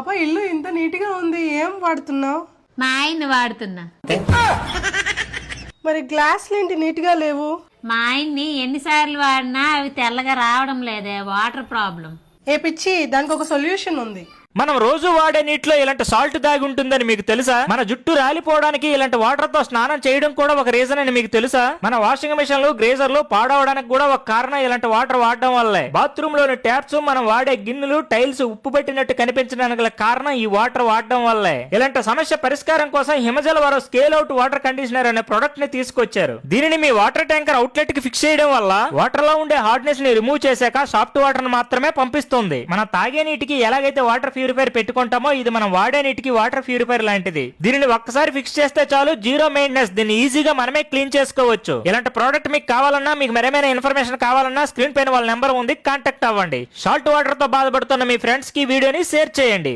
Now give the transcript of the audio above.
పాప ఇల్లు ఇంత నీట్ గా ఉంది, ఏం వాడుతున్నావు? మా ఆయన్ని వాడుతున్నా. మరి గ్లాసులు ఏంటి నీట్ గా లేవు? మా ఆయన్ని ఎన్నిసార్లు వాడినా అవి తెల్లగా రావడం లేదే, వాటర్ ప్రాబ్లం. ఏ పిచ్చి, దానికి ఒక సొల్యూషన్ ఉంది. మనం రోజు వాడే నీటిలో ఇలాంటి సాల్ట్ దాగి ఉంటుందని మీకు తెలుసా? మన జుట్టు రాలిపోవడానికి ఇలాంటి వాటర్ తో స్నానం చేయడం కూడా ఒక రీజన్ అని మీకు తెలుసా? మన వాషింగ్ మిషన్లు, గ్రేజర్లు పాడవడానికి కూడా ఒక కారణం ఇలాంటి వాటర్ వాడడం వల్లే. బాత్రూమ్ లోని ట్యాప్స్, మనం వాడే గిన్నెలు, టైల్స్ ఉప్పు పెట్టినట్టు కనిపించడానికి గల కారణం ఈ వాటర్ వాడడం వల్లే. ఇలాంటి సమస్య పరిష్కారం కోసం హిమజల్ వారు స్కేల్ అవుట్ వాటర్ కండిషనర్ అనే ప్రొడక్ట్ ని తీసుకొచ్చారు. దీనిని మీ వాటర్ ట్యాంకర్ అవుట్లెట్ కి ఫిక్స్ చేయడం వల్ల వాటర్ లో ఉండే హార్డ్నెస్ ని రిమూవ్ చేశాక సాఫ్ట్ వాటర్ ని మాత్రమే పంపిస్తుంది. మన తాగే నీటికి ఎలాగైతే వాటర్ ప్యూరిఫైర్ పెట్టుకుంటామో ఇది మనం వాడే నీటికి వాటర్ ప్యూరిఫైర్ లాంటిది. దీనిని ఒక్కసారి ఫిక్స్ చేస్తే చాలు, జీరో మెయింటెనెన్స్. దీన్ని ఈజీగా మనమే క్లీన్ చేసుకోవచ్చు. ఇలాంటి ప్రోడక్ట్ మీకు కావాలన్నా, మీకు మరేమైనా ఇన్ఫర్మేషన్ కావాలన్నా స్క్రీన్ పైన వాళ్ళ నెంబర్ ఉంది, కాంటాక్ట్ అవ్వండి. సాల్ట్ వాటర్ తో బాధపడుతున్న మీ ఫ్రెండ్స్ కి వీడియోని షేర్ చేయండి.